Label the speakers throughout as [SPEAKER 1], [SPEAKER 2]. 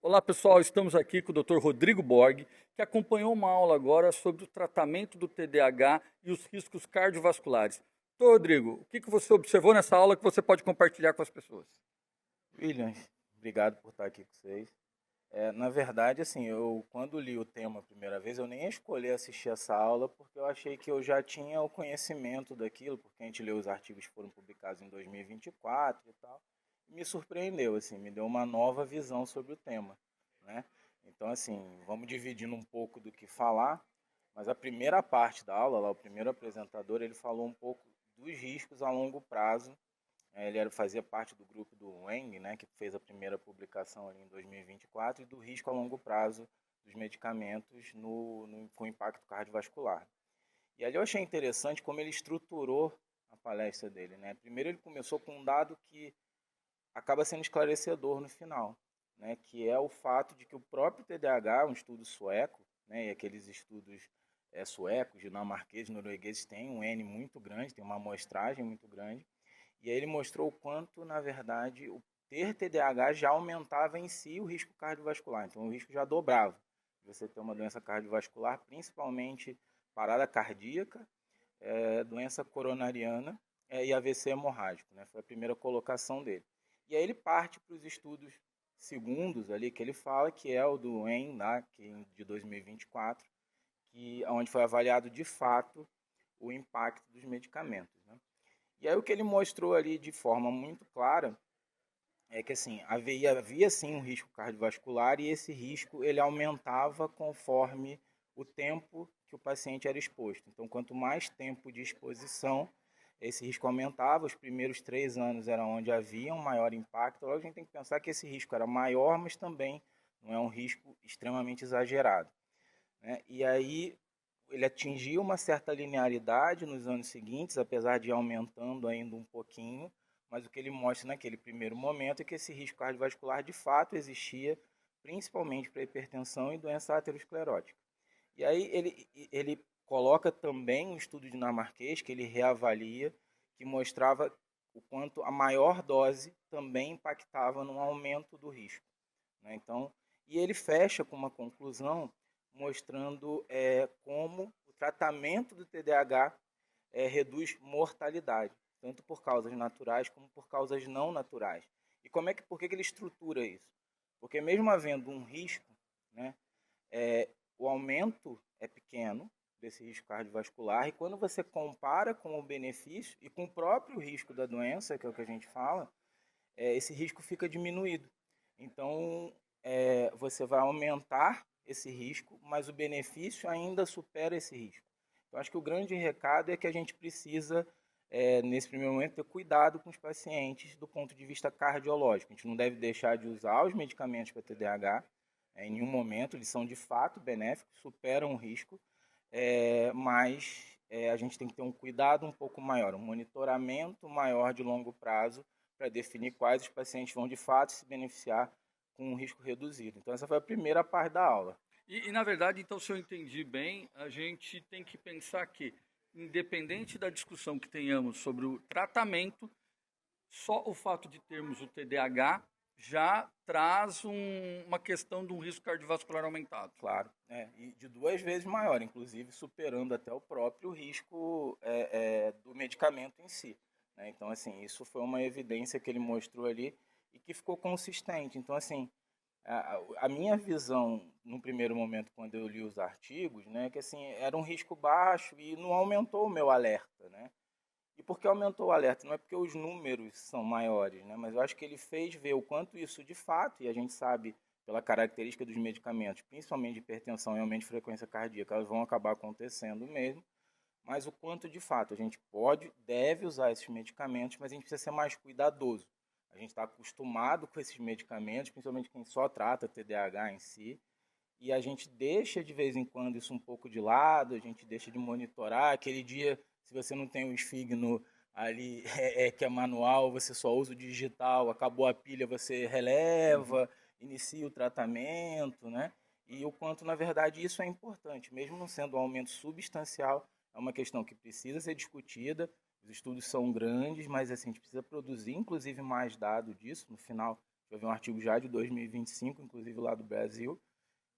[SPEAKER 1] Olá pessoal, estamos aqui com o Dr. Rodrigo Borg, que acompanhou uma aula agora sobre o tratamento do TDAH e os riscos cardiovasculares. Dr. Rodrigo, o que você observou nessa aula que você pode compartilhar com as pessoas?
[SPEAKER 2] Williams, obrigado por estar aqui com vocês. Na verdade, assim, eu quando li o tema a primeira vez, eu nem escolhi assistir essa aula porque eu achei que eu já tinha o conhecimento daquilo, porque a gente leu os artigos que foram publicados em 2024 e tal. E me surpreendeu, assim, me deu uma nova visão sobre o tema, né? Então, assim, vamos dividindo um pouco do que falar, mas a primeira parte da aula, lá, o primeiro apresentador, ele falou um pouco dos riscos a longo prazo. Fazia parte do grupo do Wang, né, que fez a primeira publicação ali em 2024, e do risco a longo prazo dos medicamentos com impacto cardiovascular. E ali eu achei interessante como ele estruturou a palestra dele. Né? Primeiro ele começou com um dado que acaba sendo esclarecedor no final, né, que é o fato de que o próprio TDAH, um estudo sueco, né, e aqueles estudos suecos, dinamarqueses, noruegueses têm um N muito grande, tem uma amostragem muito grande, e aí ele mostrou o quanto, na verdade, o ter TDAH já aumentava em si o risco cardiovascular. Então, o risco já dobrava de você ter uma doença cardiovascular, principalmente parada cardíaca, doença coronariana e AVC hemorrágico. Né? Foi a primeira colocação dele. E aí ele parte para os estudos segundos ali que ele fala, que é o do EN, né, de 2024, onde foi avaliado de fato o impacto dos medicamentos. Né? E aí o que ele mostrou ali de forma muito clara é que assim, havia sim um risco cardiovascular e esse risco ele aumentava conforme o tempo que o paciente era exposto. Então, quanto mais tempo de exposição, esse risco aumentava. Os primeiros 3 anos era onde havia um maior impacto. Logo, a gente tem que pensar que esse risco era maior, mas também não é um risco extremamente exagerado. Né? E aí ele atingiu uma certa linearidade nos anos seguintes, apesar de ir aumentando ainda um pouquinho, mas o que ele mostra naquele primeiro momento é que esse risco cardiovascular de fato existia, principalmente para hipertensão e doença aterosclerótica. E aí ele coloca também um estudo dinamarquês que ele reavalia, que mostrava o quanto a maior dose também impactava no aumento do risco. Né? Então, e ele fecha com uma conclusão mostrando como o tratamento do TDAH reduz mortalidade, tanto por causas naturais como por causas não naturais. E por que ele estrutura isso? Porque mesmo havendo um risco, né, o aumento é pequeno desse risco cardiovascular, e quando você compara com o benefício e com o próprio risco da doença, que é o que a gente fala, esse risco fica diminuído. Então, você vai aumentar esse risco, mas o benefício ainda supera esse risco. Então, acho que o grande recado é que a gente precisa, nesse primeiro momento, ter cuidado com os pacientes do ponto de vista cardiológico. A gente não deve deixar de usar os medicamentos para TDAH, em nenhum momento, eles são de fato benéficos, superam o risco, mas a gente tem que ter um cuidado um pouco maior, um monitoramento maior de longo prazo para definir quais os pacientes vão de fato se beneficiar com um risco reduzido. Então essa foi a primeira parte da aula.
[SPEAKER 1] Na verdade, então, se eu entendi bem, a gente tem que pensar que, independente da discussão que tenhamos sobre o tratamento, só o fato de termos o TDAH já traz uma questão de um risco cardiovascular aumentado.
[SPEAKER 2] Claro, e de 2 vezes maior, inclusive superando até o próprio risco do medicamento em si. Né? Então, assim, isso foi uma evidência que ele mostrou ali e que ficou consistente. Então, assim, a minha visão no primeiro momento quando eu li os artigos, né, que assim era um risco baixo e não aumentou o meu alerta, né? E por que aumentou o alerta? Não é porque os números são maiores, né? Mas eu acho que ele fez ver o quanto isso de fato, e a gente sabe pela característica dos medicamentos, principalmente de hipertensão e aumento de frequência cardíaca, elas vão acabar acontecendo mesmo, mas o quanto de fato a gente deve usar esses medicamentos, mas a gente precisa ser mais cuidadoso. A gente está acostumado com esses medicamentos, principalmente quem só trata TDAH em si, e a gente deixa de vez em quando isso um pouco de lado, a gente deixa de monitorar. Aquele dia, se você não tem o esfigno ali que é manual, você só usa o digital, acabou a pilha, você releva, inicia o tratamento, né? E o quanto, na verdade, isso é importante, mesmo não sendo um aumento substancial, é uma questão que precisa ser discutida. Os estudos são grandes, mas assim, a gente precisa produzir, inclusive, mais dados disso. No final, escrevi um artigo já de 2025, inclusive lá do Brasil,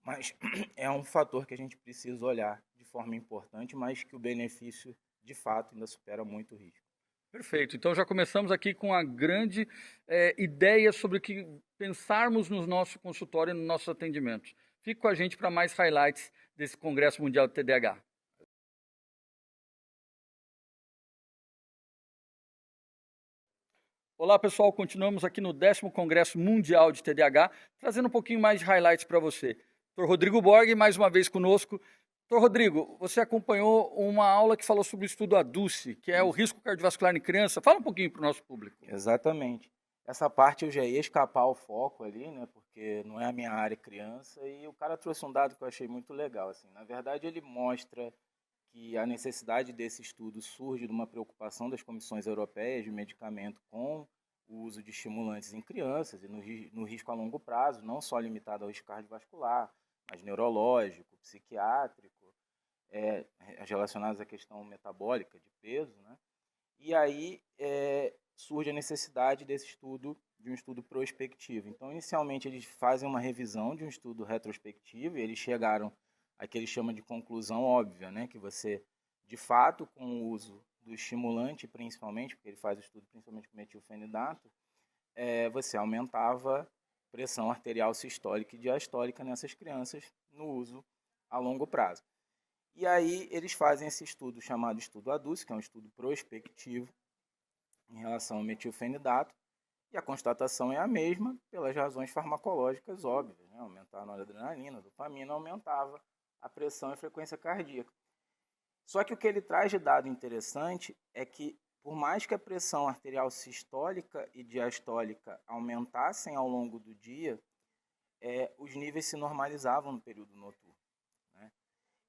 [SPEAKER 2] mas é um fator que a gente precisa olhar de forma importante, mas que o benefício, de fato, ainda supera muito o risco.
[SPEAKER 1] Perfeito. Então já começamos aqui com a grande ideia sobre o que pensarmos no nosso consultório e nos nossos atendimentos. Fique com a gente para mais highlights desse Congresso Mundial do TDAH. Olá, pessoal. Continuamos aqui no 10º Congresso Mundial de TDAH, trazendo um pouquinho mais de highlights para você. Dr. Rodrigo Borg, mais uma vez conosco. Dr. Rodrigo, você acompanhou uma aula que falou sobre o estudo ADUCE, que é o risco cardiovascular em criança. Fala um pouquinho para o nosso público.
[SPEAKER 2] Exatamente. Essa parte eu já ia escapar o foco ali, né, porque não é a minha área criança, e o cara trouxe um dado que eu achei muito legal. Assim. Na verdade, ele mostra que a necessidade desse estudo surge de uma preocupação das comissões europeias de medicamento com o uso de estimulantes em crianças e no risco a longo prazo, não só limitado ao risco cardiovascular, mas neurológico, psiquiátrico, relacionados à questão metabólica de peso, né? E aí surge a necessidade desse estudo, de um estudo prospectivo. Então, inicialmente, eles fazem uma revisão de um estudo retrospectivo e eles chegaram a que eles chamam de conclusão óbvia, né? Que você, de fato, com o uso do estimulante, principalmente, porque ele faz o estudo principalmente com metilfenidato, você aumentava pressão arterial sistólica e diastólica nessas crianças no uso a longo prazo. E aí eles fazem esse estudo chamado estudo ADUCE, que é um estudo prospectivo em relação ao metilfenidato, e a constatação é a mesma pelas razões farmacológicas óbvias, né? Aumentar a noradrenalina, a dopamina, aumentava a pressão e a frequência cardíaca. Só que o que ele traz de dado interessante é que, por mais que a pressão arterial sistólica e diastólica aumentassem ao longo do dia, os níveis se normalizavam no período noturno. Né?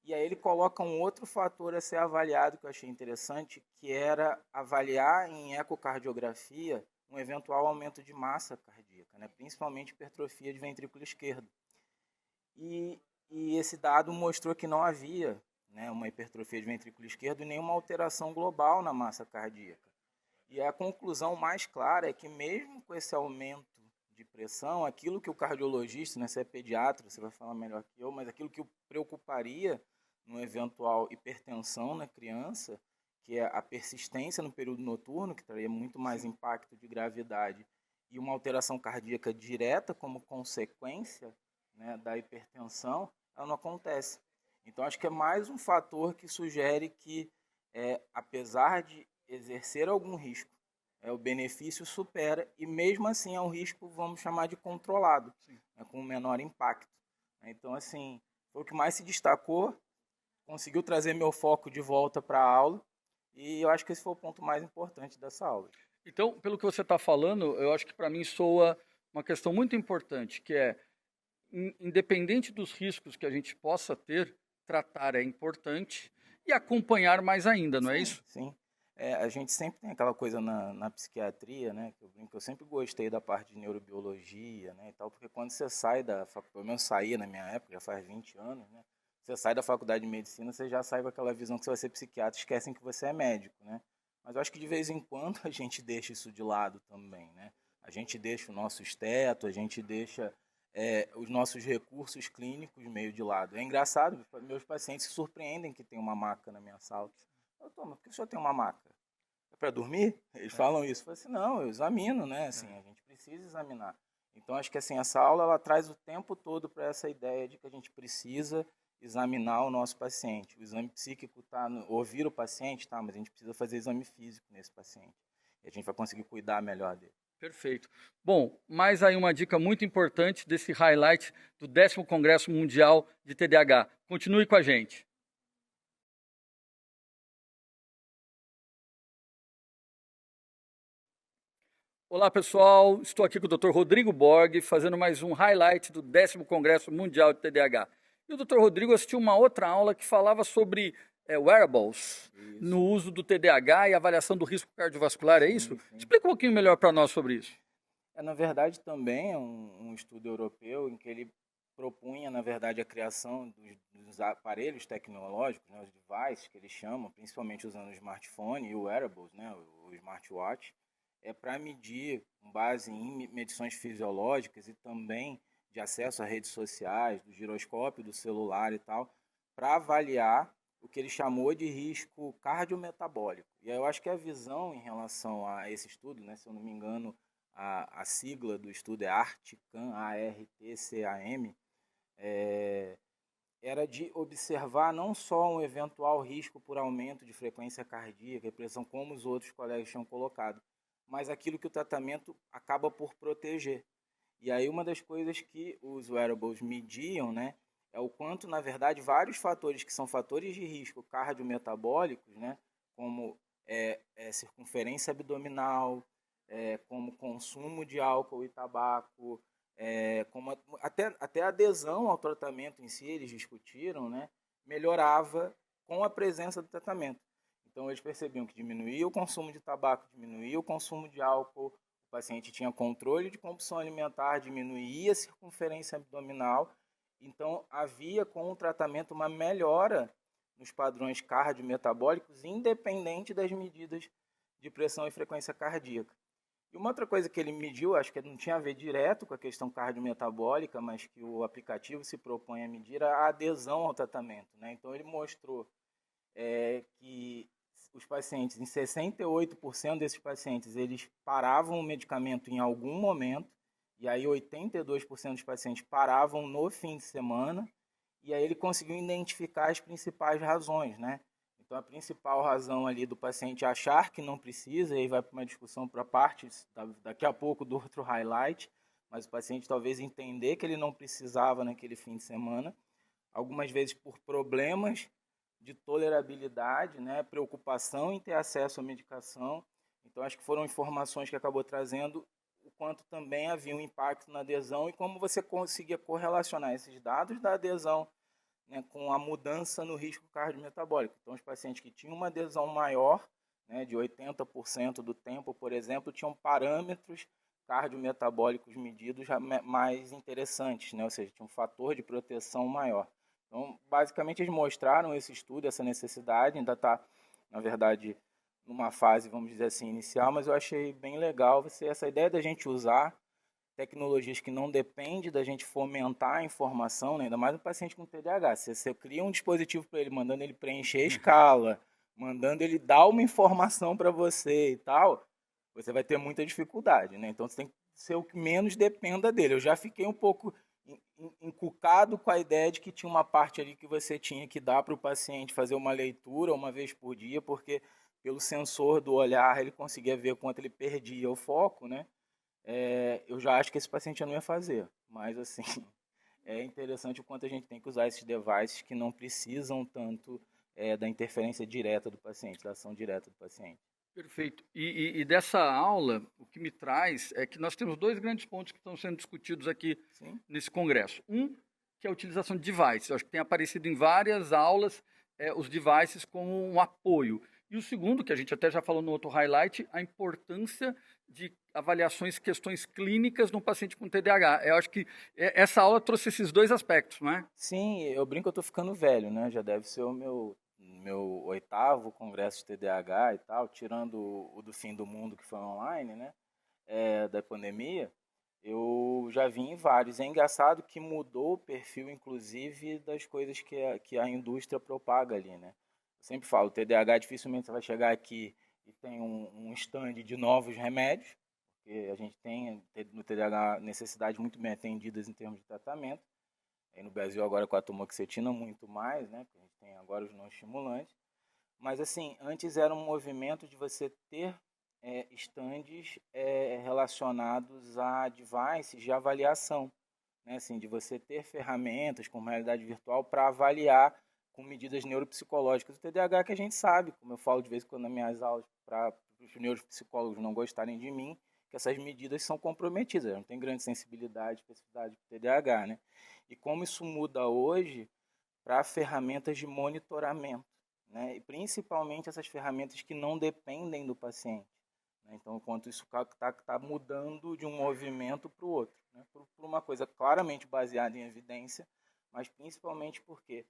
[SPEAKER 2] E aí ele coloca um outro fator a ser avaliado que eu achei interessante, que era avaliar em ecocardiografia um eventual aumento de massa cardíaca, né? Principalmente hipertrofia de ventrículo esquerdo. E esse dado mostrou que não havia, né, uma hipertrofia de ventrículo esquerdo e nenhuma alteração global na massa cardíaca. E a conclusão mais clara é que mesmo com esse aumento de pressão, aquilo que o cardiologista, né, você é pediatra, você vai falar melhor que eu, mas aquilo que o preocuparia no eventual hipertensão na criança, que é a persistência no período noturno, que traria muito mais impacto de gravidade, e uma alteração cardíaca direta como consequência, né, da hipertensão, ela não acontece. Então, acho que é mais um fator que sugere que, apesar de exercer algum risco, o benefício supera, e mesmo assim é um risco, vamos chamar de controlado, né, com menor impacto. Então, assim, foi o que mais se destacou, conseguiu trazer meu foco de volta para a aula, e eu acho que esse foi o ponto mais importante dessa aula.
[SPEAKER 1] Então, pelo que você está falando, eu acho que para mim soa uma questão muito importante, que é, independente dos riscos que a gente possa ter, tratar é importante e acompanhar mais ainda, não é isso?
[SPEAKER 2] Sim. A gente sempre tem aquela coisa na psiquiatria, né? Que eu sempre gostei da parte de neurobiologia, né? E tal, porque quando você sai da faculdade, pelo menos saía na minha época, já faz 20 anos, né? Você sai da faculdade de medicina, você já sai com aquela visão que você vai ser psiquiatra, esquecem que você é médico, né? Mas eu acho que de vez em quando a gente deixa isso de lado também, né? A gente deixa o nosso esteto, a gente deixa os nossos recursos clínicos meio de lado. É engraçado, meus pacientes se surpreendem que tem uma maca na minha sala. Eu tomo, por que o senhor tem uma maca? É para dormir? Eles falam isso. Eu falo assim, não, eu examino, né? Assim, a gente precisa examinar. Então, acho que assim, essa aula ela traz o tempo todo para essa ideia de que a gente precisa examinar o nosso paciente. O exame psíquico está ouvir o paciente, tá, mas a gente precisa fazer exame físico nesse paciente. E a gente vai conseguir cuidar melhor dele.
[SPEAKER 1] Perfeito. Bom, mais aí uma dica muito importante desse highlight do 10º Congresso Mundial de TDAH. Continue com a gente. Olá, pessoal. Estou aqui com o Dr. Rodrigo Borg, fazendo mais um highlight do 10º Congresso Mundial de TDAH. E o Dr. Rodrigo assistiu uma outra aula que falava sobre wearables no uso do TDAH e avaliação do risco cardiovascular, é isso? Sim. Explica um pouquinho melhor para nós sobre isso.
[SPEAKER 2] Na verdade, também é um estudo europeu em que ele propunha, na verdade, a criação dos aparelhos tecnológicos, né, os devices que eles chamam, principalmente usando o smartphone e o wearables, né, o smartwatch, para medir, com base em medições fisiológicas e também de acesso a redes sociais, do giroscópio, do celular e tal, para avaliar o que ele chamou de risco cardiometabólico. E aí eu acho que a visão em relação a esse estudo, né, se eu não me engano, a sigla do estudo é ARTCAM, ARTCAM, era de observar não só um eventual risco por aumento de frequência cardíaca e pressão, como os outros colegas tinham colocado, mas aquilo que o tratamento acaba por proteger. E aí uma das coisas que os wearables mediam, né, é o quanto, na verdade, vários fatores que são fatores de risco cardiometabólicos, né, como circunferência abdominal, como consumo de álcool e tabaco, como até a adesão ao tratamento em si, eles discutiram, né, melhorava com a presença do tratamento. Então, eles percebiam que diminuía o consumo de tabaco, diminuía o consumo de álcool, o paciente tinha controle de compulsão alimentar, diminuía a circunferência abdominal. Então, havia com o tratamento uma melhora nos padrões cardiometabólicos, independente das medidas de pressão e frequência cardíaca. E uma outra coisa que ele mediu, acho que não tinha a ver direto com a questão cardiometabólica, mas que o aplicativo se propõe a medir a adesão ao tratamento, né? Então, ele mostrou que os pacientes, em 68% desses pacientes, eles paravam o medicamento em algum momento, e aí 82% dos pacientes paravam no fim de semana, e aí ele conseguiu identificar as principais razões, né? Então, a principal razão ali do paciente achar que não precisa, e aí vai para uma discussão para a parte, daqui a pouco, do outro highlight, mas o paciente talvez entender que ele não precisava naquele fim de semana, algumas vezes por problemas de tolerabilidade, né, preocupação em ter acesso à medicação. Então, acho que foram informações que acabou trazendo o quanto também havia um impacto na adesão e como você conseguia correlacionar esses dados da adesão, né, com a mudança no risco cardiometabólico. Então, os pacientes que tinham uma adesão maior, né, de 80% do tempo, por exemplo, tinham parâmetros cardiometabólicos medidos mais interessantes, né, ou seja, tinha um fator de proteção maior. Então, basicamente, eles mostraram esse estudo, essa necessidade, ainda está, na verdade, numa fase, vamos dizer assim, inicial, mas eu achei bem legal essa ideia da gente usar tecnologias que não dependem da gente fomentar a informação, né? Ainda mais no paciente com TDAH. Se você cria um dispositivo para ele, mandando ele preencher a escala, mandando ele dar uma informação para você e tal, você vai ter muita dificuldade, né? Então, você tem que ser o que menos dependa dele. Eu já fiquei um pouco encucado com a ideia de que tinha uma parte ali que você tinha que dar para o paciente fazer uma leitura uma vez por dia, porque pelo sensor do olhar ele conseguia ver quanto ele perdia o foco, né? Eu já acho que esse paciente já não ia fazer, mas assim, é interessante o quanto a gente tem que usar esses devices que não precisam tanto da interferência direta do paciente, da ação direta do paciente.
[SPEAKER 1] Perfeito. E dessa aula, o que me traz é que nós temos dois grandes pontos que estão sendo discutidos aqui
[SPEAKER 2] Sim.
[SPEAKER 1] nesse congresso. Um, que é a utilização de devices. Eu acho que tem aparecido em várias aulas os devices como um apoio. E o segundo, que a gente até já falou no outro highlight, a importância de avaliações, questões clínicas no paciente com TDAH. Eu acho que essa aula trouxe esses dois aspectos, não é?
[SPEAKER 2] Sim, eu brinco que eu estou ficando velho, né? Já deve ser o meu 8º congresso de TDAH e tal, tirando o do fim do mundo que foi online, né? Da pandemia, eu já vi em vários. É engraçado que mudou o perfil, inclusive, das coisas que a indústria propaga ali, né? Eu sempre falo, o TDAH dificilmente você vai chegar aqui e tem um stand de novos remédios, porque a gente tem no TDAH necessidades muito bem atendidas em termos de tratamento. Aí no Brasil agora com a tamoxetina muito mais, né? Porque a gente tem agora os não estimulantes. Mas assim, antes era um movimento de você ter estandes relacionados a devices de avaliação, né? Assim, de você ter ferramentas com realidade virtual para avaliar com medidas neuropsicológicas. O TDAH que a gente sabe, como eu falo de vez em quando nas minhas aulas, para os neuropsicólogos não gostarem de mim, que essas medidas são comprometidas, não tem grande sensibilidade, especificidade para o TDAH, né? E como isso muda hoje para ferramentas de monitoramento, né? E principalmente essas ferramentas que não dependem do paciente, né? Então, enquanto isso está mudando de um movimento para o outro, né? Por uma coisa claramente baseada em evidência, mas principalmente porque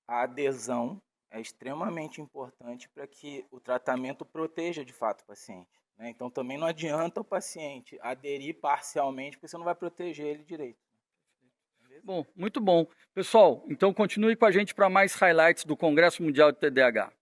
[SPEAKER 2] a adesão é extremamente importante para que o tratamento proteja de fato o paciente. né? Então também não adianta o paciente aderir parcialmente, porque você não vai proteger ele direito.
[SPEAKER 1] Bom, muito bom. Pessoal, então continue com a gente para mais highlights do Congresso Mundial de TDAH.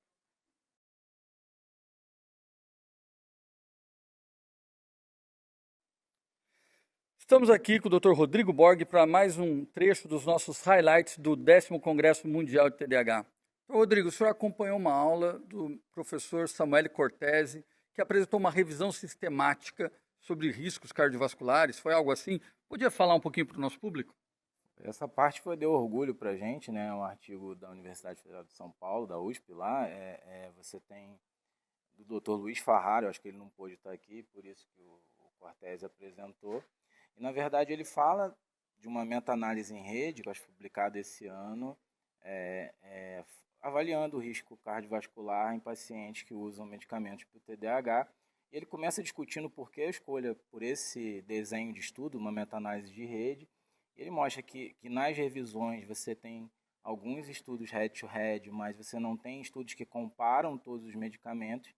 [SPEAKER 1] Estamos aqui com o Dr. Rodrigo Borg para mais um trecho dos nossos highlights do 10º Congresso Mundial de TDAH. Então, Rodrigo, o senhor acompanhou uma aula do professor Samuel Cortese, que apresentou uma revisão sistemática sobre riscos cardiovasculares. Foi algo assim? Podia falar um pouquinho para o nosso público?
[SPEAKER 2] Essa parte foi de orgulho para a gente, né? Um artigo da Universidade Federal de São Paulo, da USP lá. Você tem do Dr. Luiz Farrar, eu acho que ele não pôde estar aqui, por isso que o Cortese apresentou. E, na verdade, ele fala de uma meta-análise em rede, que eu acho publicada esse ano, avaliando o risco cardiovascular em pacientes que usam medicamentos para o TDAH. E ele começa discutindo por que a escolha por esse desenho de estudo, uma meta-análise de rede. Ele mostra que nas revisões você tem alguns estudos head-to-head, mas você não tem estudos que comparam todos os medicamentos.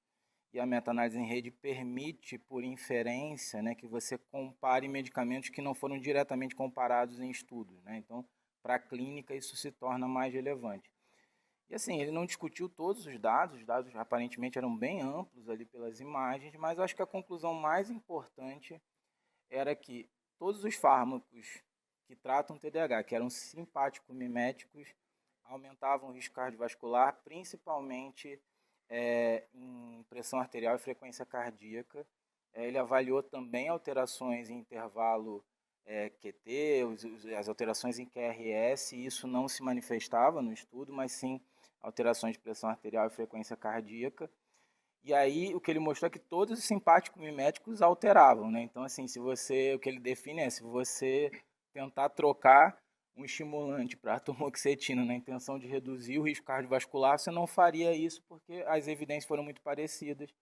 [SPEAKER 2] E a meta-análise em rede permite, por inferência, né, que você compare medicamentos que não foram diretamente comparados em estudos, né? Então, para a clínica, isso se torna mais relevante. E assim, ele não discutiu todos os dados aparentemente eram bem amplos ali pelas imagens, mas acho que a conclusão mais importante era que todos os fármacos que tratam TDAH, que eram simpático-miméticos, aumentavam o risco cardiovascular, principalmente em pressão arterial e frequência cardíaca. Ele avaliou também alterações em intervalo QT, as alterações em QRS, e isso não se manifestava no estudo, mas sim alterações de pressão arterial e frequência cardíaca. E aí o que ele mostrou é que todos os simpático-miméticos alteravam, né? Então, assim, o que ele define é se você tentar trocar um estimulante para atomoxetina na intenção de reduzir o risco cardiovascular, você não faria isso porque as evidências foram muito parecidas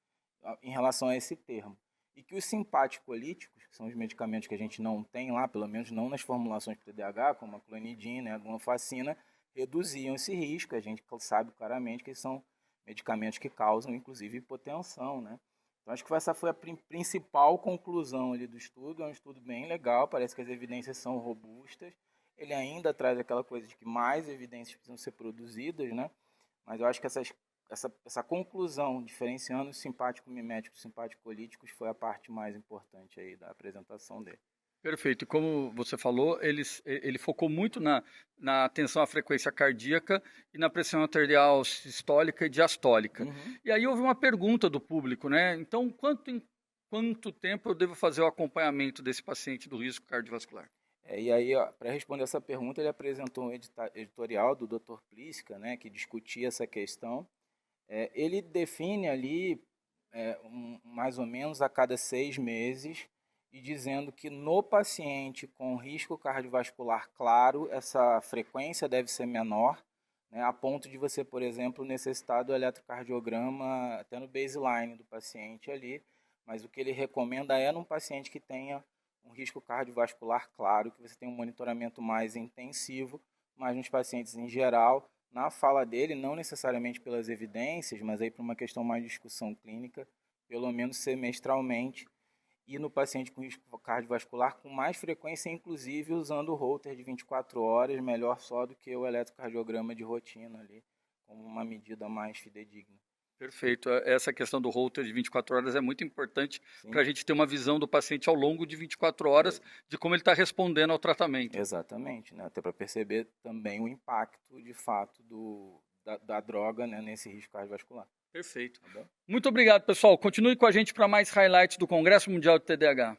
[SPEAKER 2] em relação a esse termo. E que os simpaticolíticos, que são os medicamentos que a gente não tem lá, pelo menos não nas formulações para TDAH, como a clonidina, a guanfacina, reduziam esse risco. A gente sabe claramente que são medicamentos que causam, inclusive, hipotensão, né? Então, acho que essa foi a principal conclusão ali do estudo. É um estudo bem legal, parece que as evidências são robustas. Ele ainda traz aquela coisa de que mais evidências precisam ser produzidas, né? Mas eu acho que essa conclusão, diferenciando os simpático-miméticos e simpaticolíticos, foi a parte mais importante aí da apresentação dele.
[SPEAKER 1] Perfeito. E como você falou, ele focou muito na atenção à frequência cardíaca e na pressão arterial sistólica e diastólica.
[SPEAKER 2] Uhum.
[SPEAKER 1] E aí houve uma pergunta do público, né? Então, quanto tempo eu devo fazer o acompanhamento desse paciente do risco cardiovascular?
[SPEAKER 2] E aí, para responder essa pergunta, ele apresentou um editorial do Dr. Pliska, né, que discutia essa questão. Ele define ali mais ou menos a cada 6 meses, e dizendo que no paciente com risco cardiovascular claro, essa frequência deve ser menor, né, a ponto de você, por exemplo, necessitar do eletrocardiograma até no baseline do paciente ali, mas o que ele recomenda é num paciente que tenha um risco cardiovascular claro, que você tem um monitoramento mais intensivo, mas nos pacientes em geral, na fala dele, não necessariamente pelas evidências, mas aí por uma questão mais de discussão clínica, pelo menos semestralmente, e no paciente com risco cardiovascular com mais frequência, inclusive usando o Holter de 24 horas, melhor só do que o eletrocardiograma de rotina ali, como uma medida mais fidedigna.
[SPEAKER 1] Perfeito. Essa questão do Holter de 24 horas é muito importante para a gente ter uma visão do paciente ao longo de 24 horas de como ele está respondendo ao tratamento.
[SPEAKER 2] Exatamente, né? Até para perceber também o impacto de fato da droga, né, nesse risco cardiovascular.
[SPEAKER 1] Perfeito. Tá bom? Muito obrigado, pessoal. Continue com a gente para mais highlights do Congresso Mundial de TDAH.